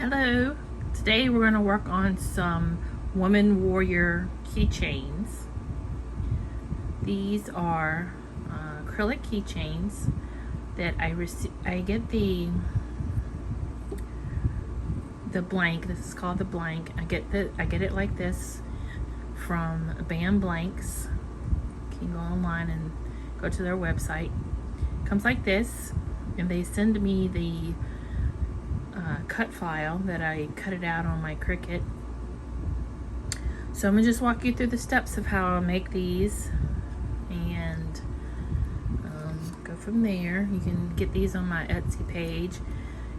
Hello, today we're going to work on some Woman Warrior keychains. These are acrylic keychains that I get the blank. This is called the blank. I get it like this from Bam Blanks. You can go online and go to their website. It comes like this, and they send me the cut file that I cut it out on my Cricut. So I'm gonna just walk you through the steps of how I make these and go from there. You can get these on my Etsy page,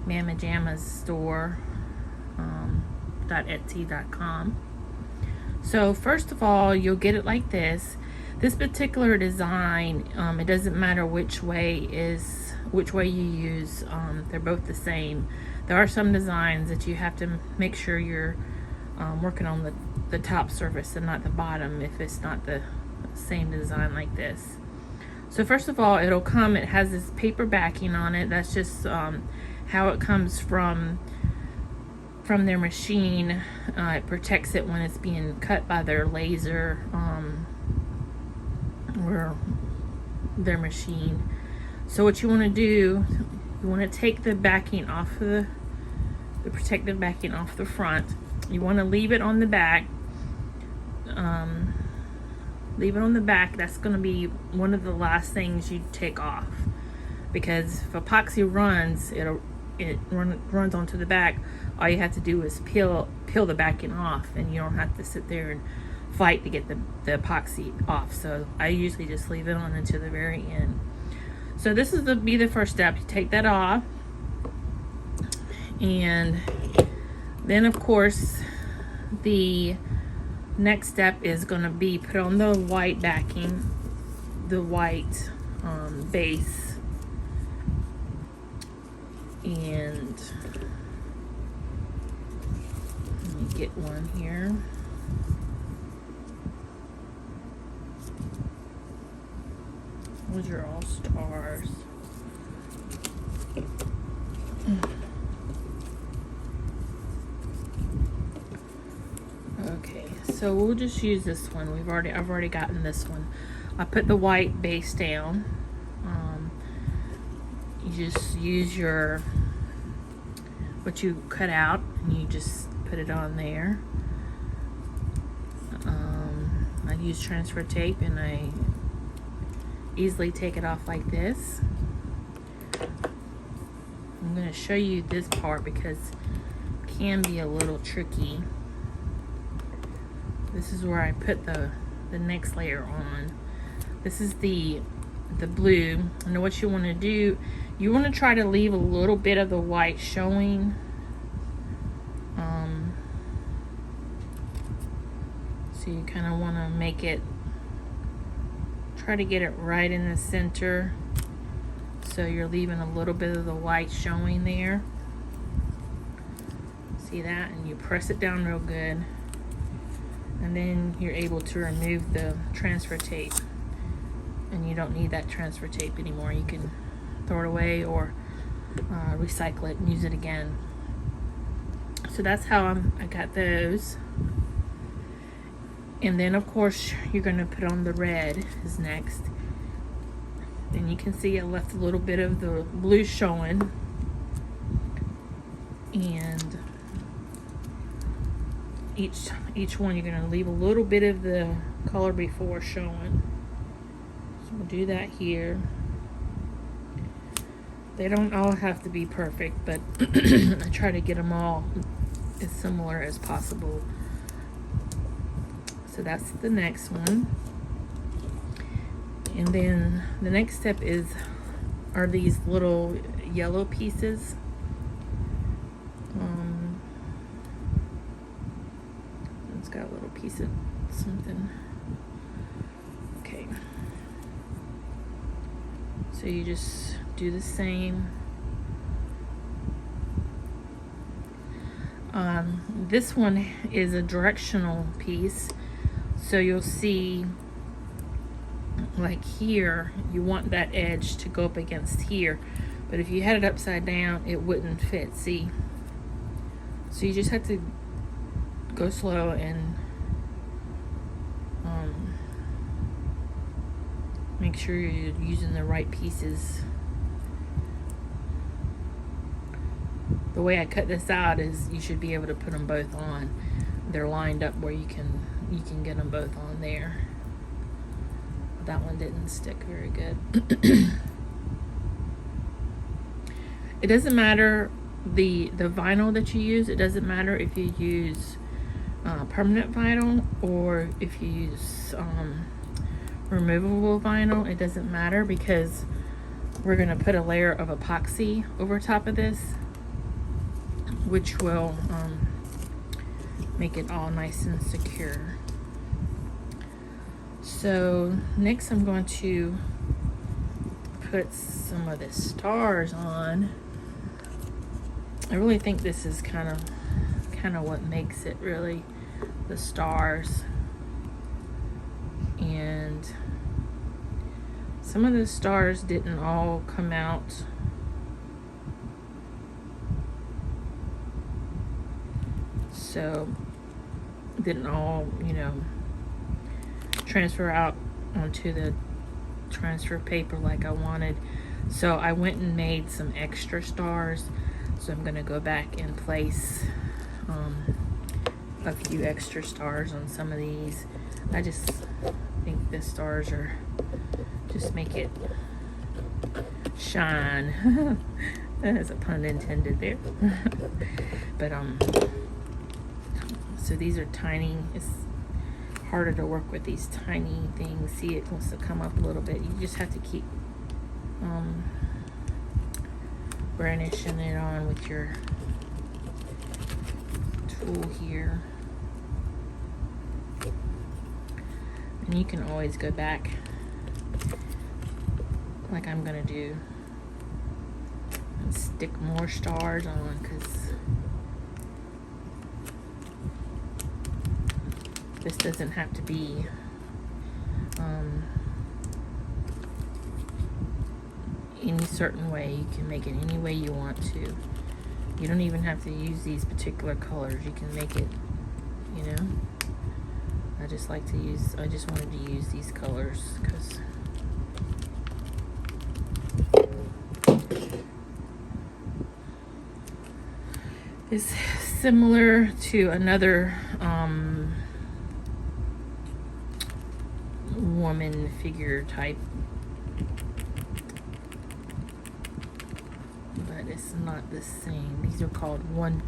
Mamajamasstore, .etsy.com. So first of all, you'll get it like this. This particular design, it doesn't matter which way you use. They're both the same. There are some designs that you have to make sure you're working on the top surface and not the bottom if it's not the same design like this. So first of all, it has this paper backing on it. That's just how it comes from their machine. It protects it when it's being cut by their laser or their machine. So what you want to do, you want to take the backing off of the protective backing off the front. You want to leave it on the back. Leave it on the back. That's going to be one of the last things you take off, because if epoxy runs, it runs onto the back. All you have to do is peel the backing off, and you don't have to sit there and fight to get the epoxy off. So I usually just leave it on until the very end. So this is be the first step. You take that off, and then of course the next step is going to be put on the white backing, the white base, and let me get one here. Those are all stars. Okay, so we'll just use this one. I've already gotten this one. I put the white base down. You just use what you cut out, and you just put it on there. I use transfer tape, and I easily take it off like this. I'm going to show you this part because it can be a little tricky. This is where I put the next layer on. This is the blue. And what you want to do, you want to try to leave a little bit of the white showing. So you kind of want to make it, try to get it right in the center, so you're leaving a little bit of the white showing there. See that? And you press it down real good, and then you're able to remove the transfer tape, and you don't need that transfer tape anymore. You can throw it away or recycle it and use it again. So that's how I got those. And then of course you're going to put on the red is next. And you can see I left a little bit of the blue showing, and each one you're going to leave a little bit of the color before showing. So we'll do that here. They don't all have to be perfect, but I try to get them all as similar as possible. So that's the next one. And then the next step are these little yellow pieces. It's got a little piece of something. Okay. So you just do the same. This one is a directional piece. So you'll see, like here, you want that edge to go up against here, but if you had it upside down, it wouldn't fit. See, So you just have to go slow and make sure you're using the right pieces. The way I cut this out is you should be able to put them both on. They're lined up where you can get them both on there. That one didn't stick very good. It doesn't matter the vinyl that you use. It doesn't matter if you use permanent vinyl or if you use removable vinyl. It doesn't matter because we're going to put a layer of epoxy over top of this, which will make it all nice and secure. So next I'm going to put some of the stars on. I really think this is kind of what makes it, really, the stars. And some of the stars didn't all come out so didn't all, you know, transfer out onto the transfer paper like I wanted. So I went and made some extra stars. So I'm going to go back and place a few extra stars on some of these. I just think the stars are just make it shine. That's a pun intended there. But so these are tiny. It's harder to work with these tiny things. See, it wants to come up a little bit. You just have to keep burnishing it on with your tool here. And you can always go back, like I'm gonna do, and stick more stars on, because this doesn't have to be any certain way. You can make it any way you want to. You don't even have to use these particular colors. You can make it, you know. I just wanted to use these colors because it's similar to another woman figure type, but it's not the same. These are called One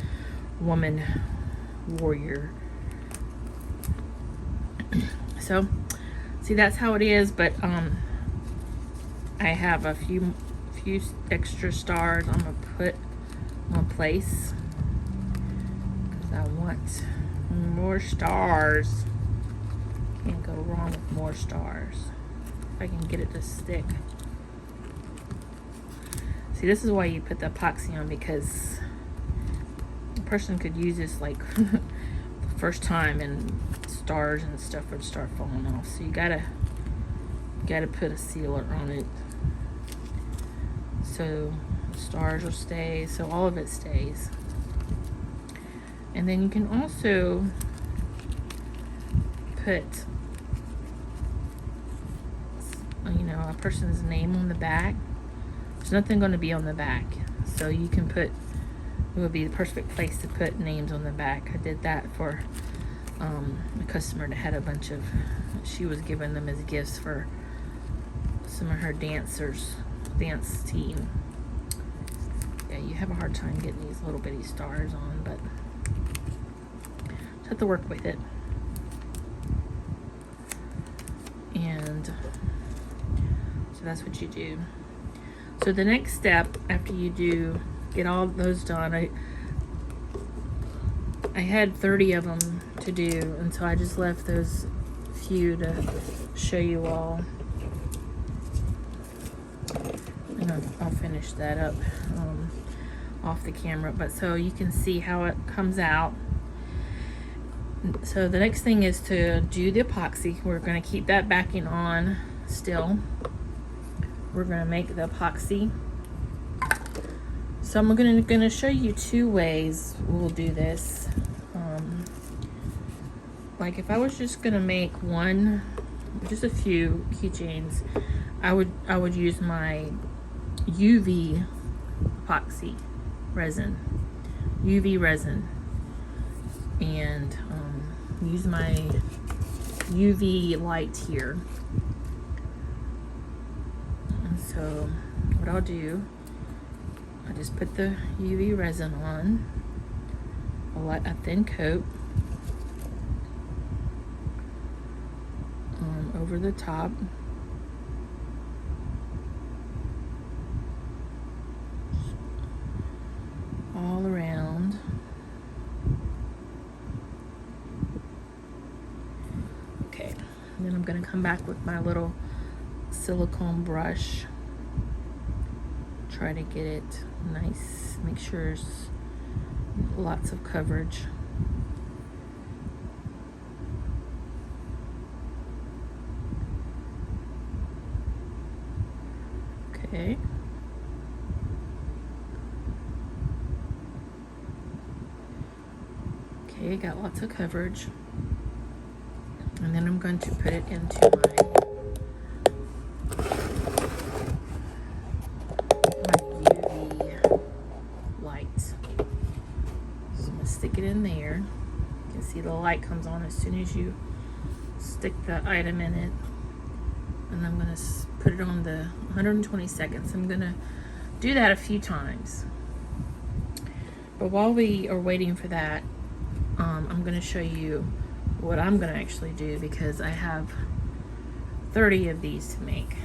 Woman Warrior. So see, that's how it is. But I have a few extra stars I'm gonna put on place because I want more stars. Can't go wrong with more stars. If I can get it to stick. See, this is why you put the epoxy on, because a person could use this like the first time and stars and stuff would start falling off. So you gotta put a sealer on it so the stars will stay, so all of it stays. And then you can also put, you know, a person's name on the back. There's nothing going to be on the back, so you can put, it would be the perfect place to put names on the back. I did that for a customer that had a bunch of, she was giving them as gifts for some of her dance team. Yeah, you have a hard time getting these little bitty stars on, but just have to work with it. And so that's what you do. So the next step after you get all those done, I had 30 of them to do, and so I just left those few to show you all. And I'll finish that up off the camera, but so you can see how it comes out. So the next thing is to do the epoxy. We're going to keep that backing on still. We're going to make the epoxy. So I'm gonna show you two ways we'll do this. Like if I was just gonna make just a few keychains, I would use my UV epoxy resin, and use my UV light here. And so what I'll do, I just put the UV resin on, a thin coat over the top. All around. Okay, and then I'm going to come back with my little silicone brush. Try to get it nice, make sure there's lots of coverage. Okay. Okay, got lots of coverage. And then I'm going to put it into my UV light. So I'm going to stick it in there. You can see the light comes on as soon as you stick the item in it. And I'm going to put it on the 120 seconds. I'm going to do that a few times. But while we are waiting for that, I'm going to show you what I'm going to actually do, because I have 30 of these to make.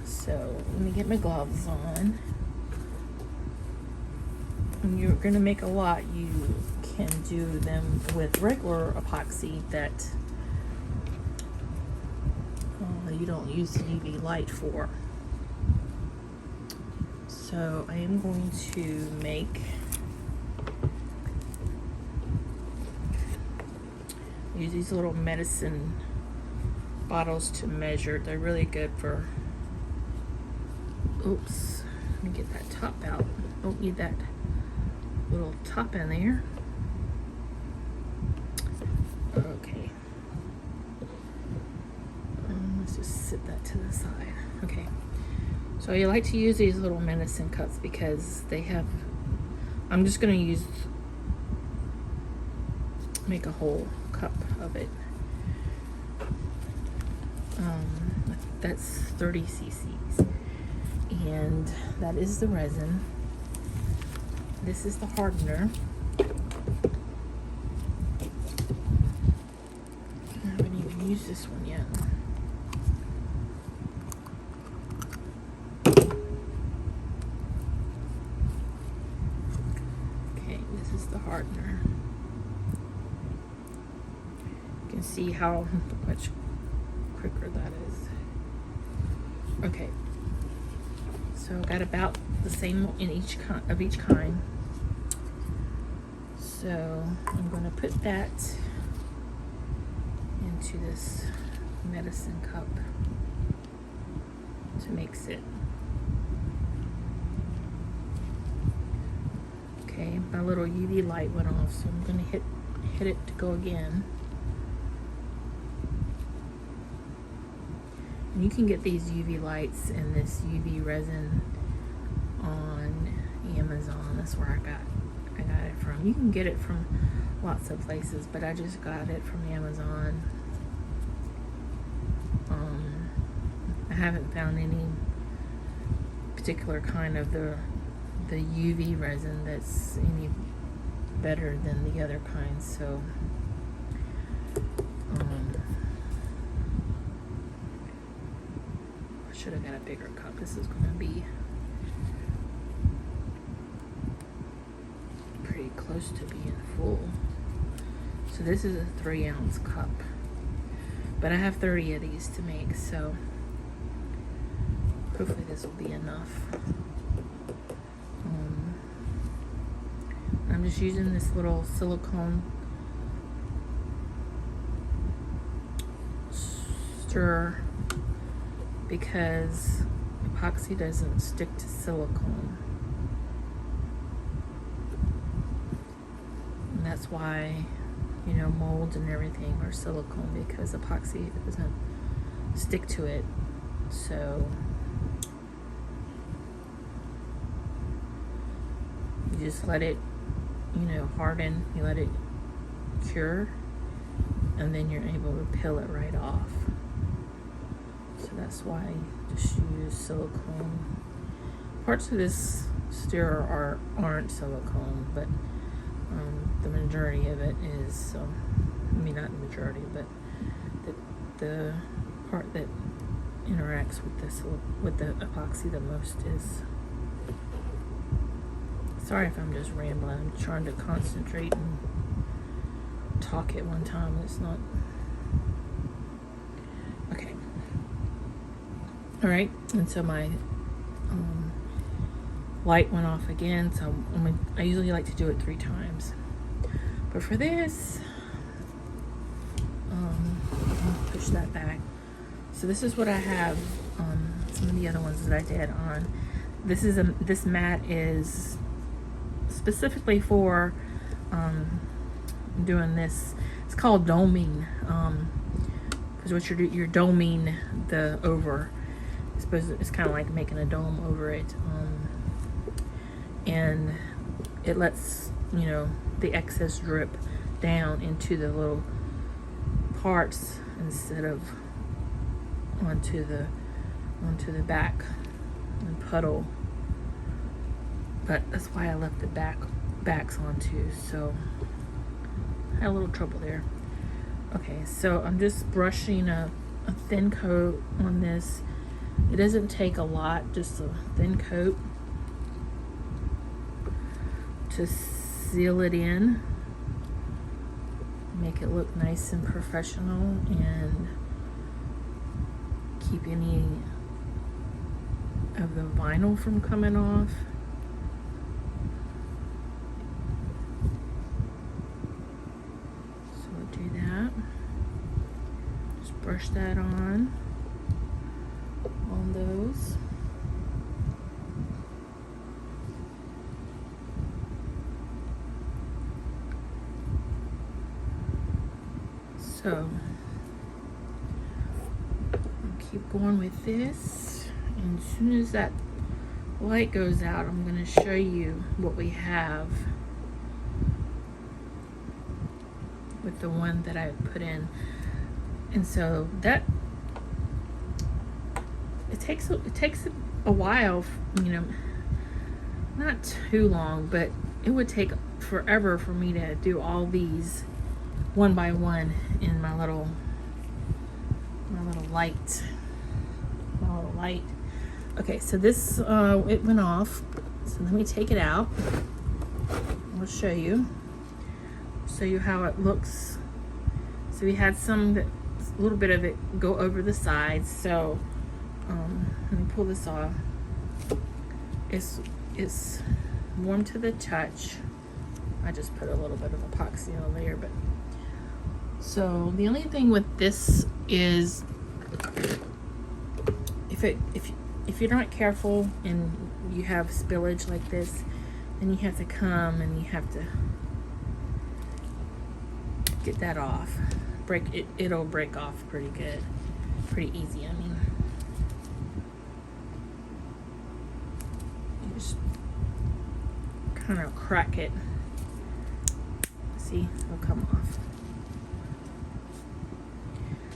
So let me get my gloves on. When you're going to make a lot, you can do them with regular epoxy that you don't use the UV light for. So I am going to use these little medicine bottles to measure. They're really good for, oops, let me get that top out. Don't need that little top in there. Okay. Let's just sit that to the side. Okay. So you like to use these little medicine cups because they have, I'm just going to make a whole cup of it. That's 30 cc's. And that is the resin. This is the hardener. I haven't even used this one yet. Okay, this is the hardener. You can see how much quicker that is. Okay, so got about the same in each kind. So I'm going to put that into this medicine cup to mix it. Okay, my little UV light went off, so I'm going to hit it to go again. And you can get these UV lights and this UV resin on Amazon. That's where I got it from. You can get it from lots of places, but I just got it from Amazon. I haven't found any particular kind of the UV resin that's any better than the other kinds, so I should have got a bigger cup. This is going to be pretty close to being full. So this is a 3-ounce cup, but I have 30 of these to make, so hopefully this will be enough. I'm just using this little silicone stirrer because epoxy doesn't stick to silicone. that's why, you know, molds and everything are silicone, because epoxy doesn't stick to it. So you just let it, you know, harden, you let it cure, and then you're able to peel it right off. So that's why I just use silicone. Parts of this stirrer aren't silicone, but the majority of it is, I mean, not the majority, but the part that interacts with the epoxy the most is. Sorry if I'm just rambling. I'm trying to concentrate and talk at one time. It's not. Okay. All right. And so my light went off again. So I usually like to do it 3 times. But for this, push that back. So this is what I have. Some of the other ones that I did on. This mat is specifically for doing this. It's called doming, because what you're doming the over. It's kind of like making a dome over it, and it lets, you know, the excess drip down into the little parts instead of onto the back and puddle. But that's why I left the backs on too. So I had a little trouble there. Okay, so I'm just brushing a thin coat on this. It doesn't take a lot, just a thin coat to seal it in, make it look nice and professional, and keep any of the vinyl from coming off. So I'll do that. Just brush that on those. So I'll keep going with this, and as soon as that light goes out, I'm going to show you what we have with the one that I put in. And so that it takes a while, you know, not too long, but it would take forever for me to do all these one by one in my little light. Okay, so this it went off. So let me take it out. I'll show you how it looks. So we had a little bit of it go over the sides. So let me pull this off. It's warm to the touch. I just put a little bit of epoxy on there, but so the only thing with this is if you're not careful and you have spillage like this, then you have to come and you have to get that off. It'll break off pretty good, pretty easy. I mean, you just kind of crack it. See, it'll come off.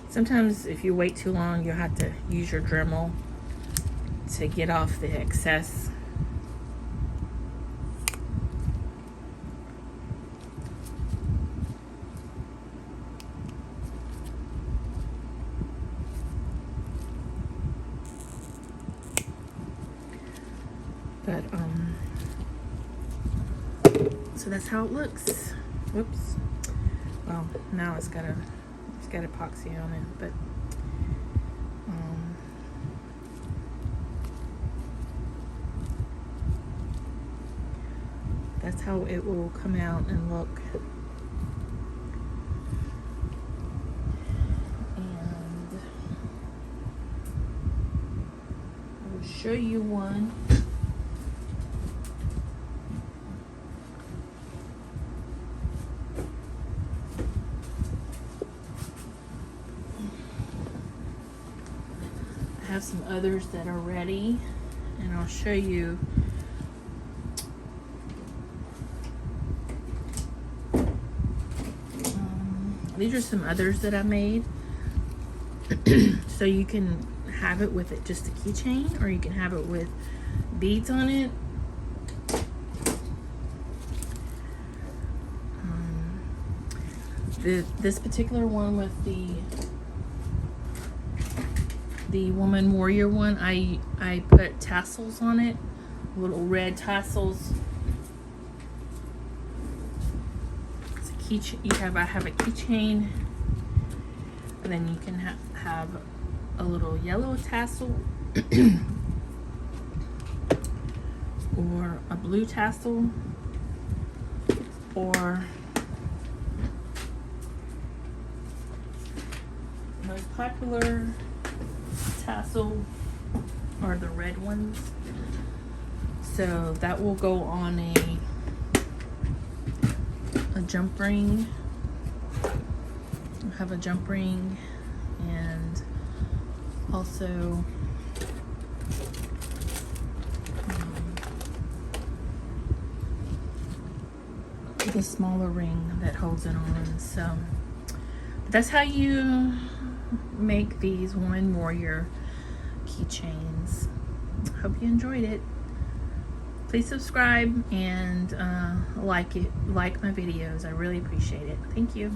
Sometimes if you wait too long, you'll have to use your Dremel to get off the excess. But so that's how it looks. Whoops. Well, now it's got epoxy on it, but that's how it will come out and look. And I will show you one. have some others that are ready, and I'll show you. These are some others that I made. So you can have it with it just a keychain, or you can have it with beads on it. This particular one with the woman warrior one, I put tassels on it, little red tassels. It's a keychain. I have a keychain, and then you can have a little yellow tassel or a blue tassel, or most popular tassel are the red ones. So that will go on a jump ring. I'll have a jump ring, and also the smaller ring that holds it on. So that's how you make these woman warrior keychains. Hope you enjoyed it. Please subscribe and like my videos. I really appreciate it. Thank you.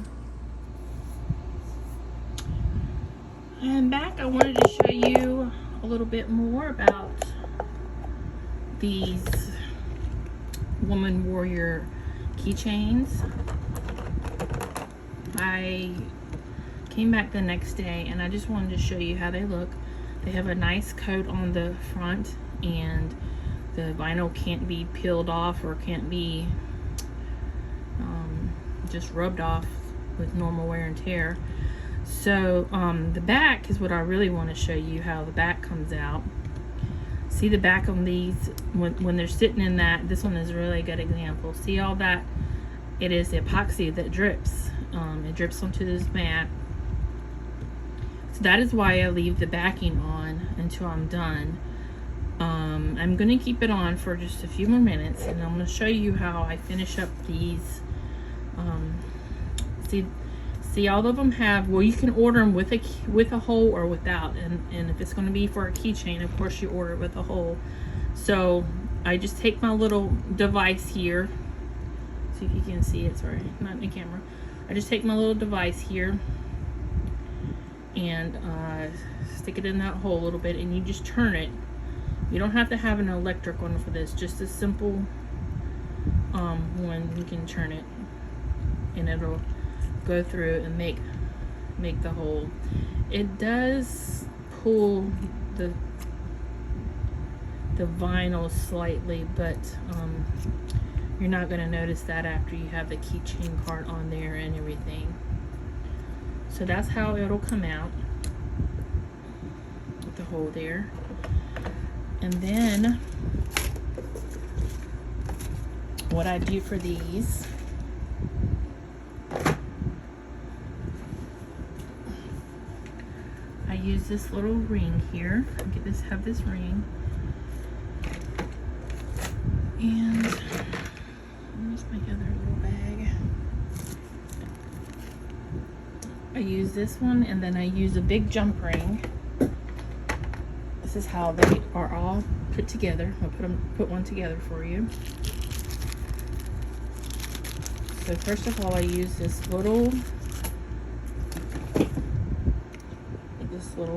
And back, I wanted to show you a little bit more about these woman warrior keychains. I came back the next day and I just wanted to show you how they look. They have a nice coat on the front, and the vinyl can't be peeled off or can't be just rubbed off with normal wear and tear. So the back is what I really want to show you, how the back comes out. See the back on these, when they're sitting in that, this one is a really good example. See all that? It is the epoxy that drips. It drips onto this mat. So that is why I leave the backing on until I'm done. I'm going to keep it on for just a few more minutes, and I'm going to show you how I finish up these. See, all of them have, well, you can order them with a hole or without, and if it's going to be for a keychain, of course you order it with a hole. So I just take my little device here. See if you can see it. Sorry, not in the camera. I just take my little device here and stick it in that hole a little bit, and you just turn it. You don't have to have an electric one for this, just a simple one. You can turn it and it'll go through and make the hole. It does pull the vinyl slightly, but you're not going to notice that after you have the keychain part on there and everything. So that's how it'll come out with the hole there. And then what I do for these, I use this little ring here. Have this ring, and where's my other little bag? I use this one, and then I use a big jump ring. This is how they are all put together. I'll put one together for you. So first of all, I use this little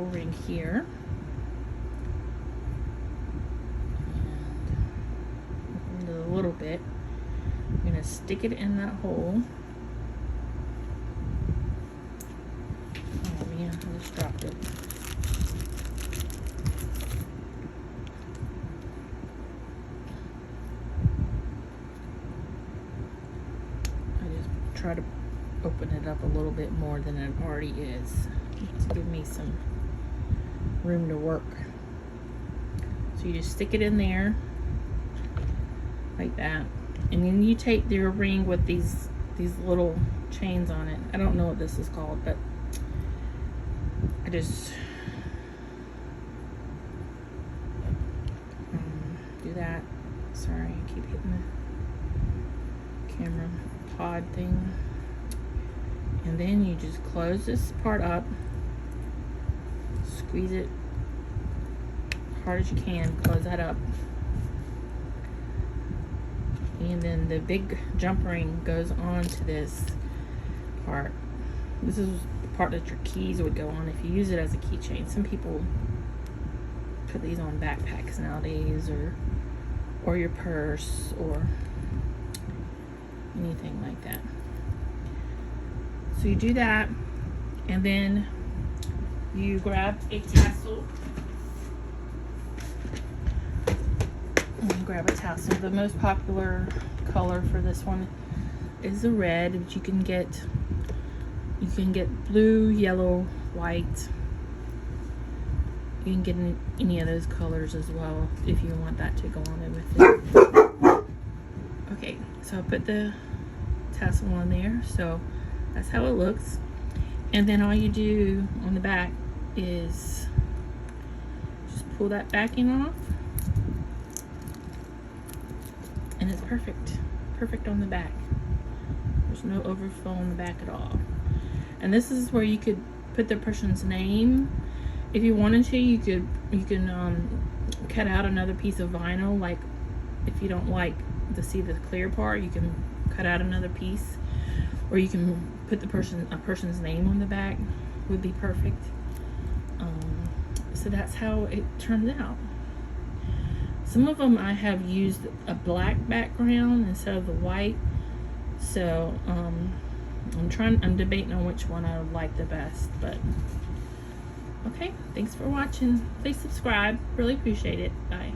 ring here, and a little bit. I'm gonna stick it in that hole. Oh man, I just dropped it. Try to open it up a little bit more than it already is to give me some room to work. So you just stick it in there like that, and then you take your ring with these little chains on it. I don't know what this is called, but I just keep hitting the camera pod thing. And then you just close this part up, squeeze it hard as you can, close that up. And then the big jump ring goes on to this part. This is the part that your keys would go on if you use it as a keychain. Some people put these on backpacks nowadays, or your purse, or anything like that. So you do that, and then you grab a tassel. Grab a tassel. The most popular color for this one is the red, but you can get blue, yellow, white. You can get any of those colors as well if you want that to go on there with it. Okay, so I put the tassel on there, so that's how it looks. And then all you do on the back is just pull that backing off, and it's perfect on the back. There's no overflow on the back at all. And this is where you could put the person's name if you wanted to. You can cut out another piece of vinyl, like if you don't like to see the clear part, you can cut out another piece, or you can put a person's name on the back. Would be perfect. So that's how it turns out. Some of them I have used a black background instead of the white, so I'm debating on which one I would like the best. But okay, thanks for watching. Please subscribe, really appreciate it. Bye.